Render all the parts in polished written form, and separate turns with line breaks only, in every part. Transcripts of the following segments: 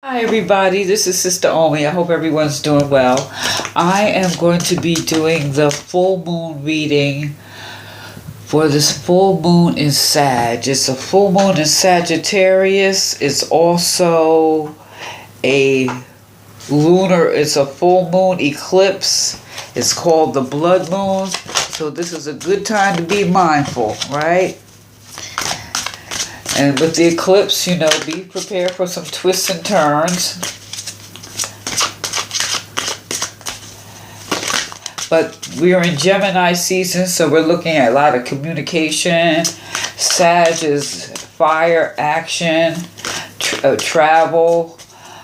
Hi everybody, this is Sister Omi. I hope everyone's doing well. I am going to be doing the full moon reading for this full moon in Sag. It's a full moon in Sagittarius. It's also it's a full moon eclipse. It's called the blood moon. So this is a good time to be mindful, right? And with the eclipse, be prepared for some twists and turns. But we are in Gemini season, so we're looking at a lot of communication. Sag is fire, action, travel.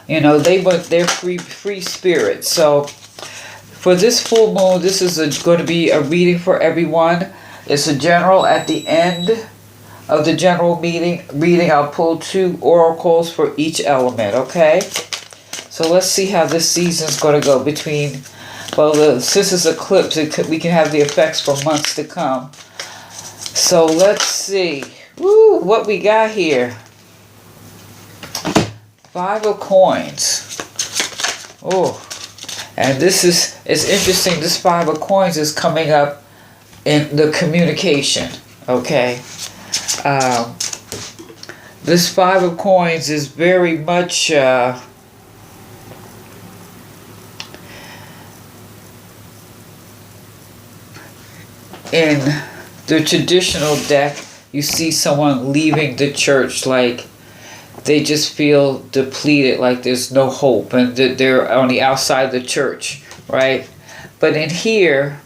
They're free spirits. So for this full moon, this is going to be a reading for everyone. It's a general at the end of the general reading. I'll pull 2 oracles for each element, okay? So let's see how this season's going to go between, since it's eclipse, we can have the effects for months to come. So let's see. Woo, what we got here. 5 of coins. Oh, and it's interesting. This 5 of coins is coming up in the communication, okay? This 5 of coins is very much in the traditional deck. You see someone leaving the church, like they just feel depleted, like there's no hope, and they're on the outside of the church, right? But in here,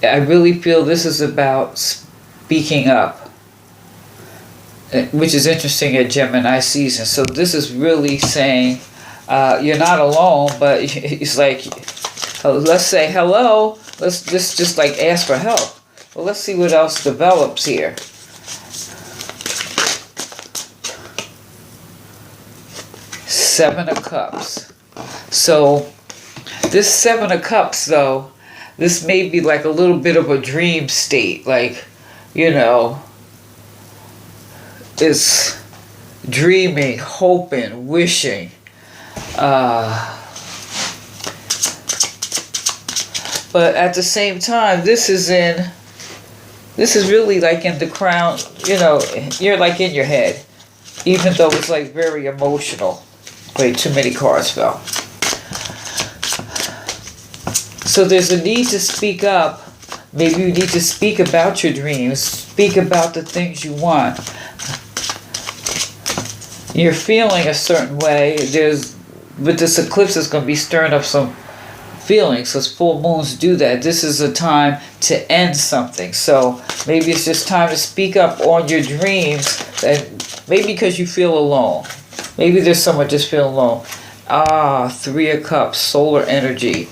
I really feel this is about speaking up, which is interesting at Gemini season. So this is really saying you're not alone, but it's like, let's say hello. Let's just like ask for help. Well, let's see what else develops here. Seven of Cups. So this 7 of Cups, though, this may be like a little bit of a dream state, like, it's dreaming, hoping, wishing. But at the same time, this is really like in the crown, you're like in your head, even though it's like very emotional. Wait, too many cards fell. So there's a need to speak up. Maybe you need to speak about your dreams. Speak about the things you want. You're feeling a certain way. With this eclipse, it's going to be stirring up some feelings, because full moons do that. This is a time to end something. So maybe it's just time to speak up on your dreams. And maybe because you feel alone. Maybe there's someone just feeling alone. 3 of Cups, solar energy.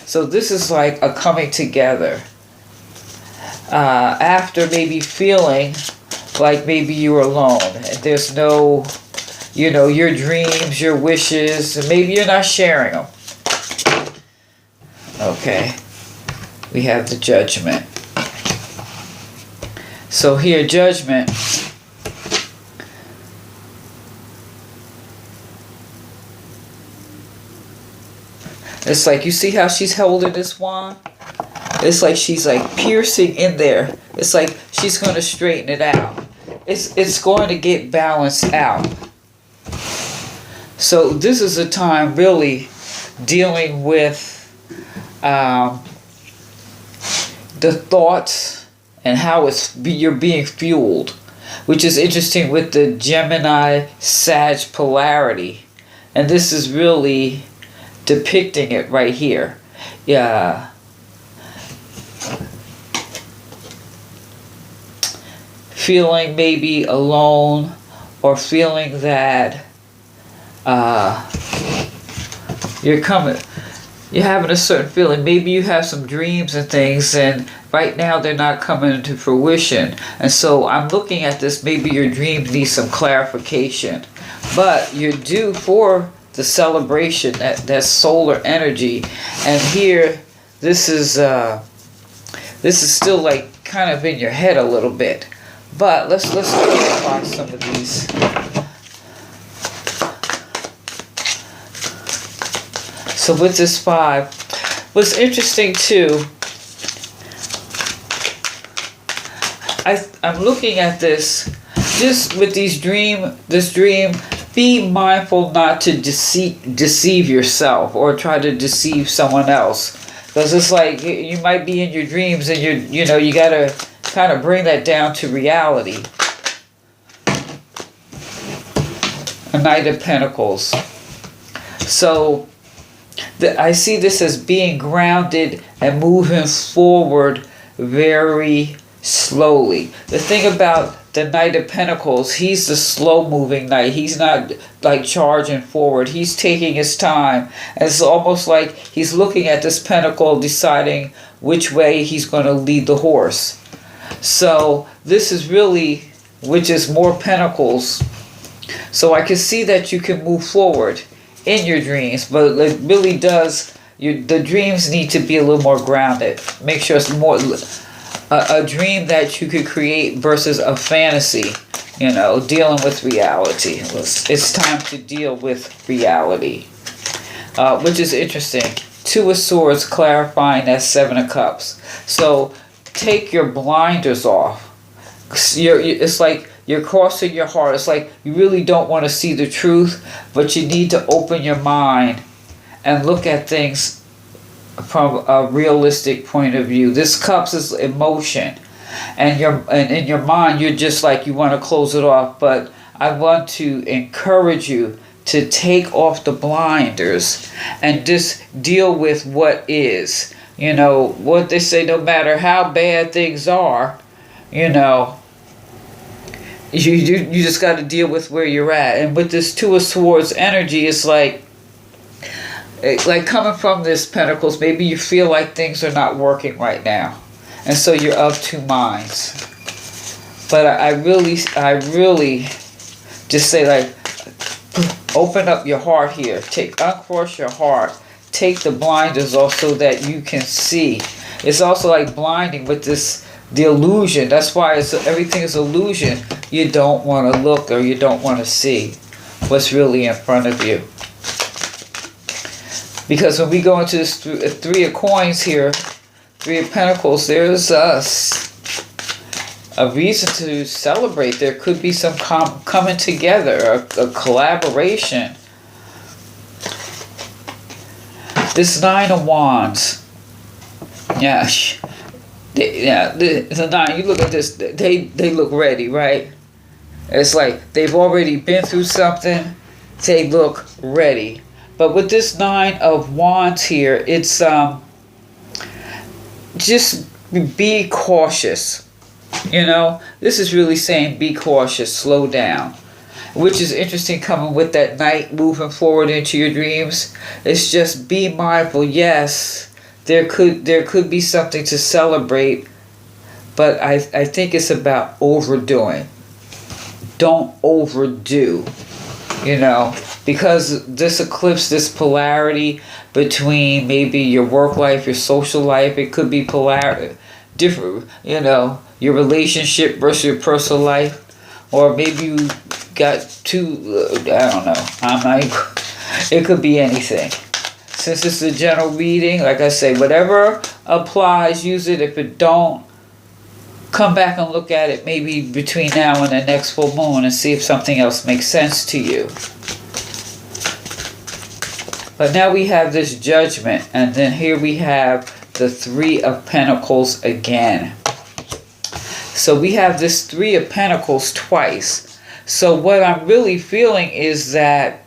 So this is like a coming together. After maybe feeling like maybe you're alone. There's no, your dreams, your wishes, and maybe you're not sharing them. Okay. We have the Judgment. So here, Judgment. It's like, you see how she's holding this wand? It's like she's like piercing in there. It's like she's going to straighten it out. It's going to get balanced out. So this is a time really dealing with the thoughts and how you're being fueled, which is interesting with the Gemini Sag polarity. And this is really depicting it right here. Yeah. Feeling maybe alone, or feeling that you're having a certain feeling. Maybe you have some dreams and things, and right now they're not coming into fruition. And so I'm looking at this, maybe your dreams need some clarification. But you're due for the celebration, that solar energy. And here, this is still like kind of in your head a little bit. But let's clarify some of these. So with this 5, what's interesting too, I'm looking at this, just with this dream, be mindful not to deceive yourself or try to deceive someone else. Because it's like you might be in your dreams and you gotta kind of bring that down to reality. A Knight of Pentacles. So I see this as being grounded and moving forward very slowly. The thing about the Knight of Pentacles, he's the slow moving knight. He's not like charging forward. He's taking his time. And it's almost like he's looking at this pentacle, deciding which way he's going to lead the horse. So this is really, which is more pentacles. So I can see that you can move forward in your dreams, but it really does, the dreams need to be a little more grounded. Make sure it's more a dream that you could create versus a fantasy, dealing with reality. It's time to deal with reality, which is interesting. 2 of Swords clarifying that 7 of Cups. So take your blinders off. It's like you're crossing your heart. It's like you really don't want to see the truth, but you need to open your mind and look at things from a realistic point of view. This Cups is emotion, and in your mind you're just like you want to close it off. But I want to encourage you to take off the blinders and just deal with what is. What they say, no matter how bad things are, you just got to deal with where you're at. And with this 2 of Swords energy, it's like coming from this Pentacles, maybe you feel like things are not working right now, and so you're of 2 minds. But I really just say, like, open up your heart here. Uncross your heart. Take the blinders off so that you can see. It's also like blinding with the illusion. That's why everything is illusion. You don't want to look, or you don't want to see what's really in front of you. Because when we go into this 3 of Coins here, 3 of Pentacles, there's a reason to celebrate. There could be some coming together, a collaboration. This 9 of Wands. Yeah. The 9, you look at this, they look ready, right? It's like they've already been through something. They look ready. But with this 9 of Wands here, it's just be cautious. This is really saying be cautious, slow down. Which is interesting, coming with that Knight moving forward into your dreams. It's just be mindful. Yes, there could be something to celebrate, but I think it's about overdoing. Don't overdo, because this eclipse, this polarity between maybe your work life, your social life, it could be different, your relationship versus your personal life, or maybe you got I don't know. It could be anything. Since it's a general reading, like I say, whatever applies, use it. If it don't, come back and look at it maybe between now and the next full moon and see if something else makes sense to you. But now we have this Judgment, and then here we have the 3 of Pentacles again. So we have this 3 of Pentacles twice. So what I'm really feeling is that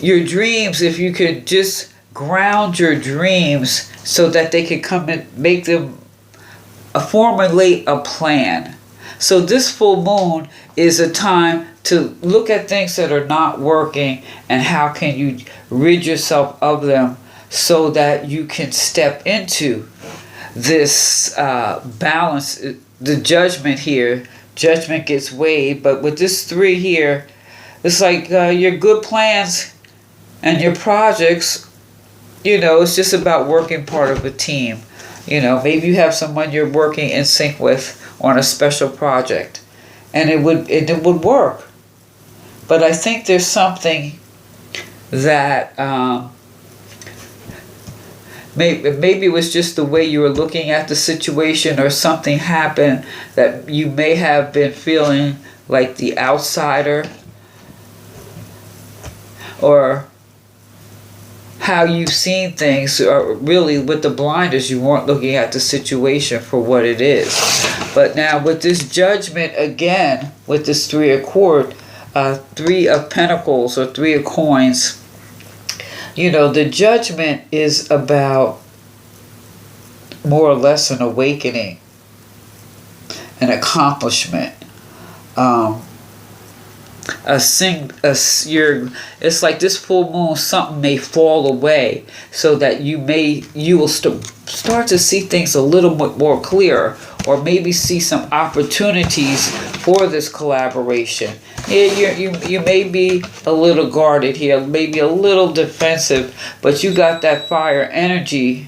your dreams, if you could just ground your dreams so that they can come and make them formulate a plan. So this full moon is a time to look at things that are not working and how can you rid yourself of them so that you can step into this balance. The Judgment here, Judgment gets weighed, but with this 3 here, it's like your good plans and your projects, it's just about working part of a team. Maybe you have someone you're working in sync with, on a special project, and it would work. But I think there's something that maybe it was just the way you were looking at the situation, or something happened that you may have been feeling like the outsider, or how you've seen things, or really with the blinders, you weren't looking at the situation for what it is. But now with this Judgment again, with this Three of Pentacles or Three of Coins, the Judgment is about more or less an awakening, an accomplishment. It's like this full moon, something may fall away, so that you will start to see things a little bit more clear, or maybe see some opportunities for this collaboration. You may be a little guarded here, maybe a little defensive, but you got that fire energy.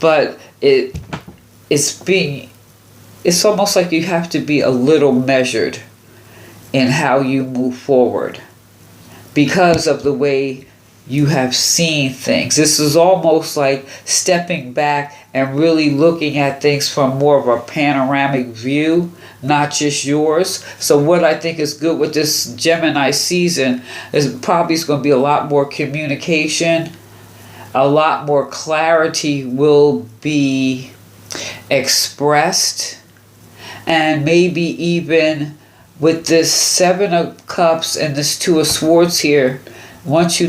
But it's almost like you have to be a little measured in how you move forward, because of the way you have seen things. This is almost like stepping back and really looking at things from more of a panoramic view, not just yours. So what I think is good with this Gemini season is probably going to be a lot more communication, a lot more clarity will be expressed, and maybe even with this Seven of Cups and this Two of Swords here, once you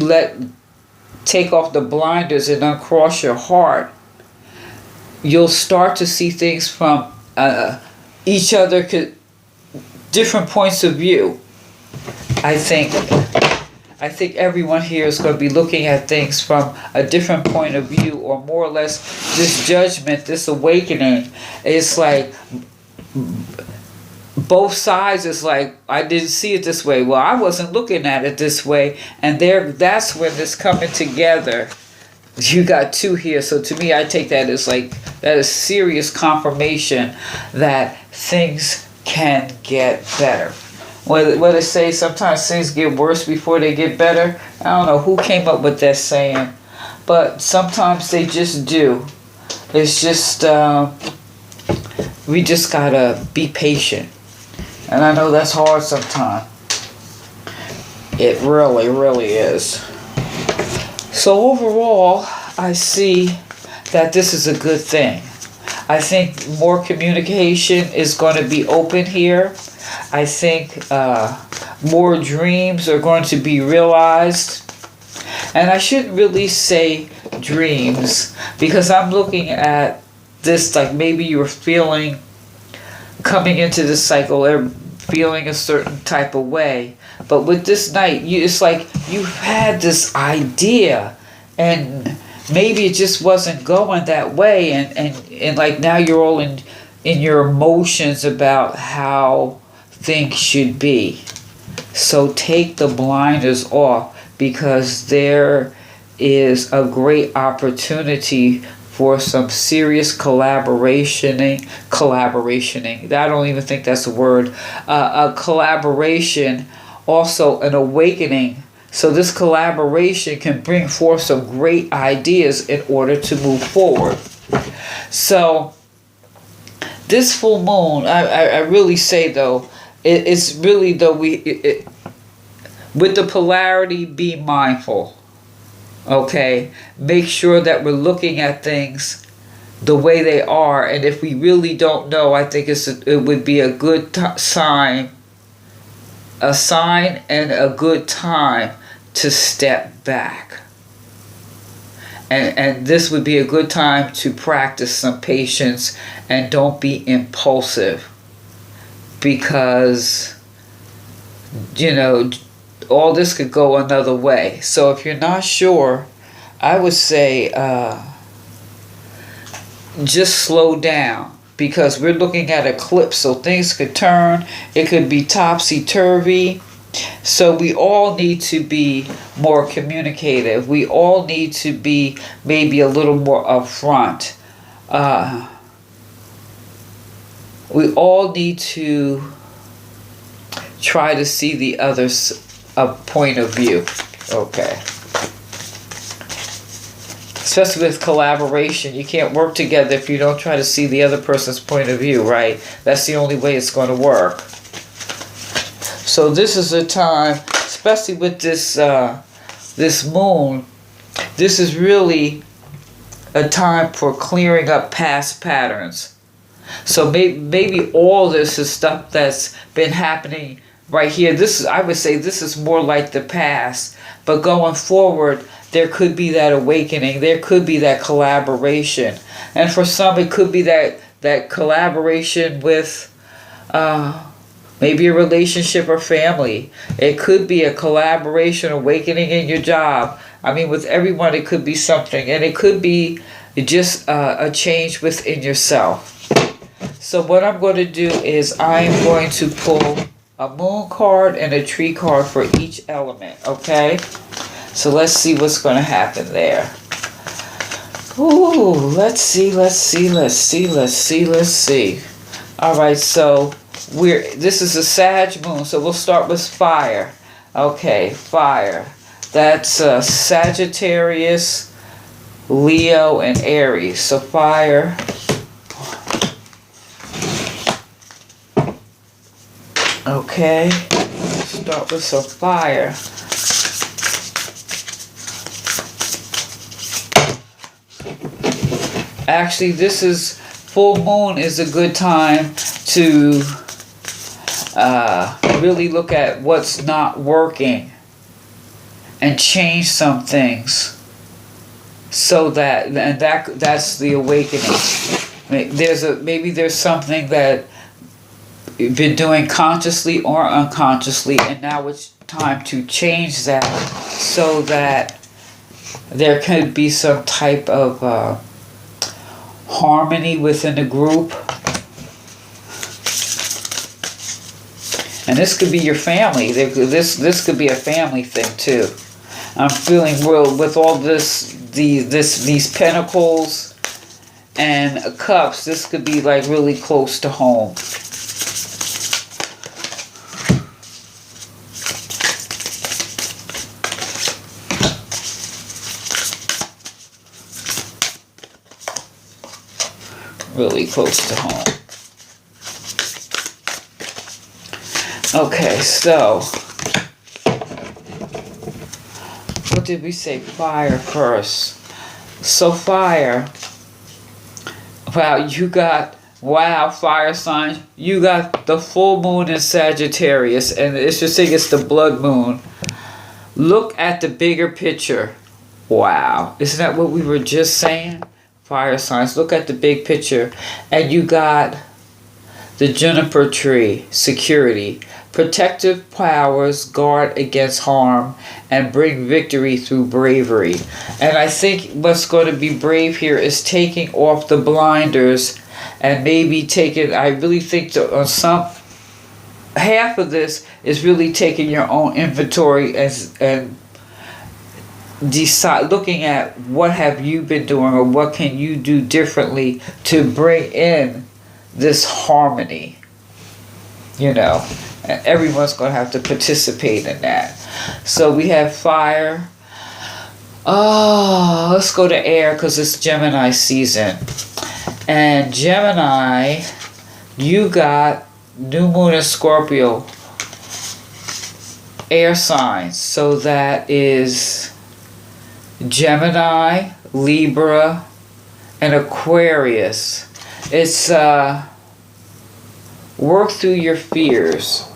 take off the blinders and uncross your heart, you'll start to see things from each other, different points of view. I think everyone here is going to be looking at things from a different point of view, or more or less this Judgment, this awakening. It's like both sides is like, I didn't see it this way. Well, I wasn't looking at it this way. And that's when this coming together. You got two here. So to me, I take that as like, that is serious confirmation that things can get better. What they say, sometimes things get worse before they get better. I don't know who came up with that saying, but sometimes they just do. It's just, we just gotta be patient. And I know that's hard sometimes. It really, really is. So overall, I see that this is a good thing. I think more communication is going to be open here. I think more dreams are going to be realized. And I shouldn't really say dreams, because I'm looking at this like maybe you were feeling, coming into this cycle, feeling a certain type of way. But with this Knight, it's like you've had this idea, and maybe it just wasn't going that way, and like now you're all in your emotions about how things should be. So take the blinders off, because there is a great opportunity for some serious collaborationing. I don't even think that's a word. A collaboration, also an awakening. So this collaboration can bring forth some great ideas in order to move forward. So this full moon, I really say though, it's really though with the polarity, be mindful. Okay, make sure that we're looking at things the way they are, and if we really don't know, I think it would be a good sign and a good time to step back. And this would be a good time to practice some patience, and don't be impulsive, because all this could go another way. So if you're not sure, I would say just slow down, because we're looking at eclipse, so things could turn. It could be topsy-turvy. So we all need to be more communicative. We all need to be maybe a little more upfront. we all need to try to see the other's point of view. Okay. Especially with collaboration, you can't work together if you don't try to see the other person's point of view, right? That's the only way it's going to work. So this is a time, especially with this this moon, this is really a time for clearing up past patterns. So maybe all this is stuff that's been happening right here. This is, I would say, this is more like the past. But going forward, there could be that awakening. There could be that collaboration. And for some, it could be that collaboration with maybe a relationship or family. It could be a collaboration, awakening in your job. I mean, with everyone, it could be something. And it could be just a change within yourself. So what I'm going to do is I'm going to pull a moon card and a tree card for each element, okay? So let's see what's going to happen there. Ooh, let's see. All right, so this is a Sag moon, so we'll start with fire. Okay, fire. That's Sagittarius, Leo, and Aries. So fire. Okay, start with some fire. Actually, this is full moon is a good time to really look at what's not working and change some things, so that's the awakening. Maybe there's something that you've been doing consciously or unconsciously, and now it's time to change that so that there could be some type of harmony within the group. And this could be your family. This could be a family thing too. I'm feeling real with all these pentacles and cups. This could be like really close to home. Really close to home. Okay, so what did we say? Fire first. So fire. Wow, fire sign. You got the full moon in Sagittarius, and it's just saying it's the blood moon. Look at the bigger picture. Wow. Isn't that what we were just saying? Fire signs. Look at the big picture. And you got the juniper tree, security. Protective powers guard against harm and bring victory through bravery. And I think what's going to be brave here is taking off the blinders and maybe I really think on some half of this is really taking your own inventory and looking at what have you been doing or what can you do differently to bring in this harmony. You know, and everyone's going to have to participate in that. So we have fire. Oh, let's go to air because it's Gemini season. And Gemini, you got new moon in Scorpio, air signs. So that is Gemini, Libra, and Aquarius. It's work through your fears.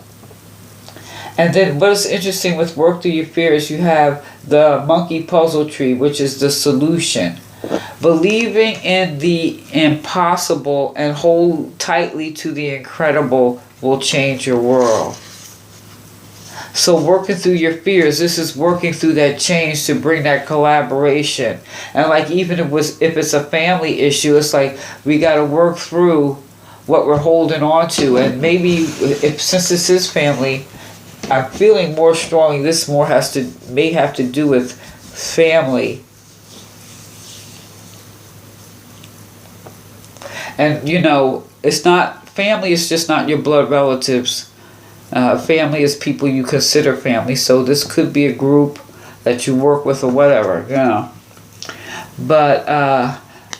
And then what's interesting with work through your fears, you have the monkey puzzle tree, which is the solution. Believing in the impossible and hold tightly to the incredible will change your world. So working through your fears, this is working through that change to bring that collaboration. And like even if it's a family issue, it's like we got to work through what we're holding on to. And maybe since this is family, I'm feeling more strongly this may have to do with family. And you know, it's not family is just not your blood relatives. Family is people you consider family. So this could be a group that you work with or whatever, you know. But,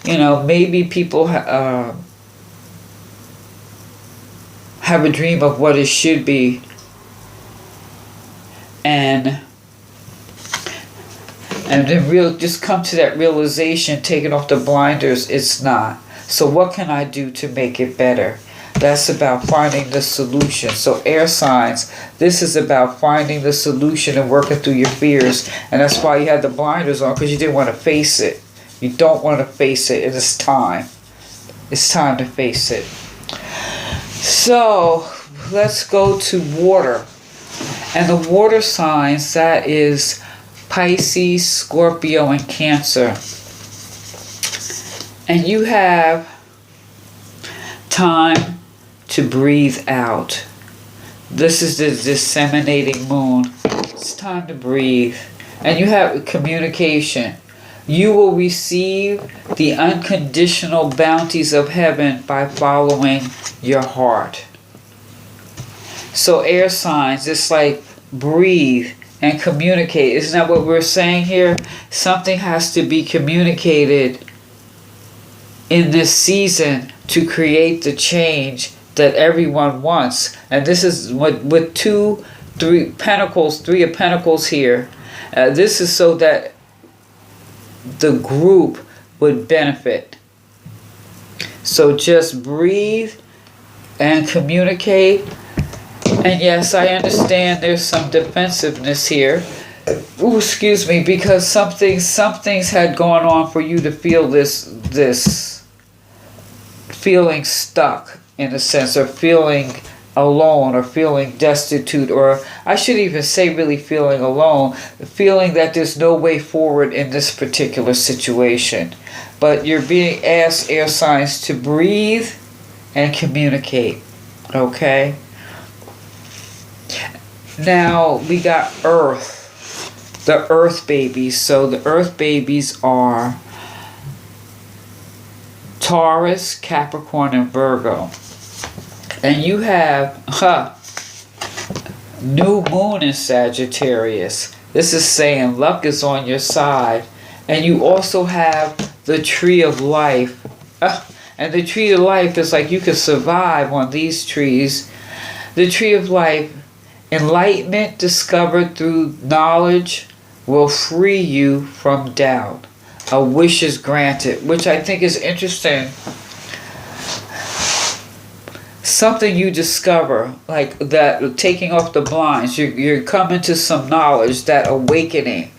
you know, maybe people have a dream of what it should be, and then just come to that realization, taking off the blinders, it's not. So what can I do to make it better? That's about finding the solution. So air signs, this is about finding the solution and working through your fears. And that's why you had the blinders on, because you didn't want to face it. You don't want to face it. It is time. It's time to face it. So let's go to water. And the water signs, that is Pisces, Scorpio, and Cancer. And you have time to breathe out. This is the disseminating moon. It's time to breathe. And you have communication. You will receive the unconditional bounties of heaven by following your heart. So air signs, it's like breathe and communicate. Isn't that what we're saying here? Something has to be communicated in this season to create the change that everyone wants. And this is with three of pentacles here. This is so that the group would benefit. So just breathe and communicate. And yes, I understand there's some defensiveness here. Ooh, excuse me, because something's had gone on for you to feel this feeling stuck, in a sense, or feeling alone, or feeling destitute, or I shouldn't even say really feeling alone, feeling that there's no way forward in this particular situation. But you're being asked, air signs, to breathe and communicate. Okay? Now we got Earth, the Earth babies. So the Earth babies are Taurus, Capricorn, and Virgo. And you have new moon in Sagittarius. This is saying luck is on your side. And you also have the tree of life. And the tree of life is like you can survive on these trees. The tree of life, enlightenment discovered through knowledge will free you from doubt. A wish is granted, which I think is interesting. Something you discover, like that, taking off the blinds, you're coming to some knowledge, that awakening.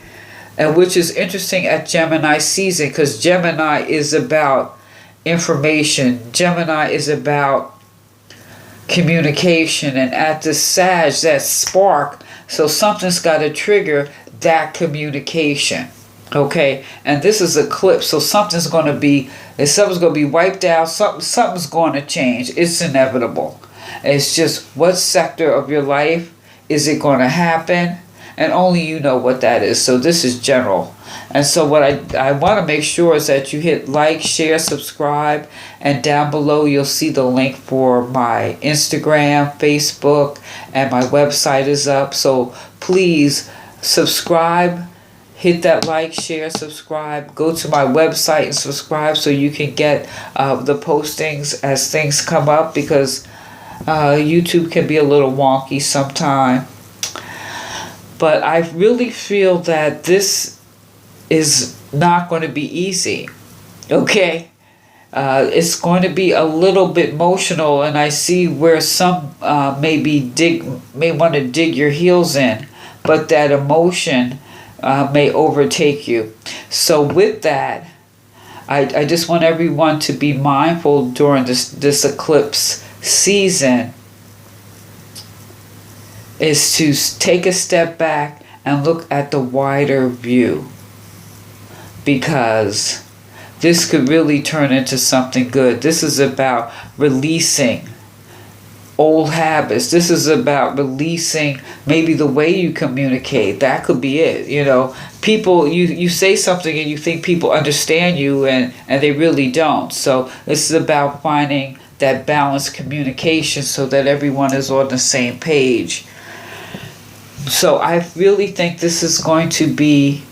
And which is interesting at Gemini season, because Gemini is about information. Gemini is about communication. And at the Sag, that spark, so something's got to trigger that communication. Okay, and this is eclipse, so something's going to be wiped out. Something's going to change. It's inevitable. It's just what sector of your life is it going to happen, and only you know what that is. So this is general. And so what I want to make sure is that you hit like, share, subscribe, and down below you'll see the link for my Instagram, Facebook, and my website is up. So please subscribe. Hit that like, share, subscribe. Go to my website and subscribe so you can get the postings as things come up, because YouTube can be a little wonky sometime. But I really feel that this is not going to be easy. Okay? It's going to be a little bit emotional, and I see where some may want to dig your heels in, but that emotion may overtake you. So with that, I just want everyone to be mindful during this eclipse season, is to take a step back and look at the wider view, because this could really turn into something good. This is about releasing old habits. This is about releasing maybe the way you communicate. That could be it. You know, people, you say something and you think people understand you, and they really don't. So this is about finding that balanced communication so that everyone is on the same page. So I really think this is going to be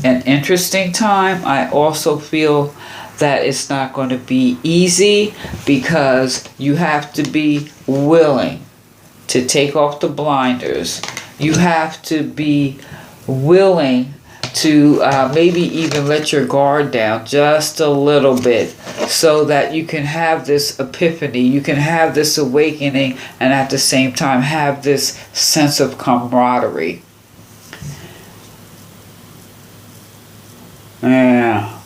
an interesting time. I also feel that it's not going to be easy because you have to be willing to take off the blinders. You have to be willing to maybe even let your guard down just a little bit so that you can have this epiphany, you can have this awakening, and at the same time have this sense of camaraderie. Yeah.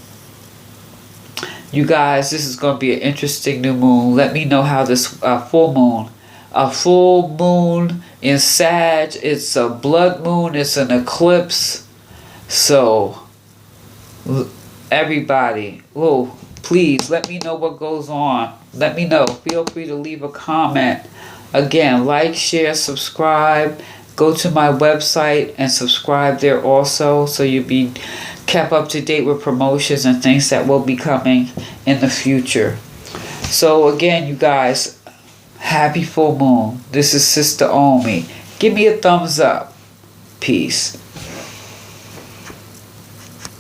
You guys, this is going to be an interesting new moon. Let me know how this full moon. A full moon in Sag, it's a blood moon, it's an eclipse. So, everybody, please let me know what goes on. Let me know. Feel free to leave a comment. Again, like, share, subscribe. Go to my website and subscribe there also so you'll be kept up to date with promotions and things that will be coming in the future. So again, you guys, happy full moon. This is Sister Omi. Give me a thumbs up. Peace.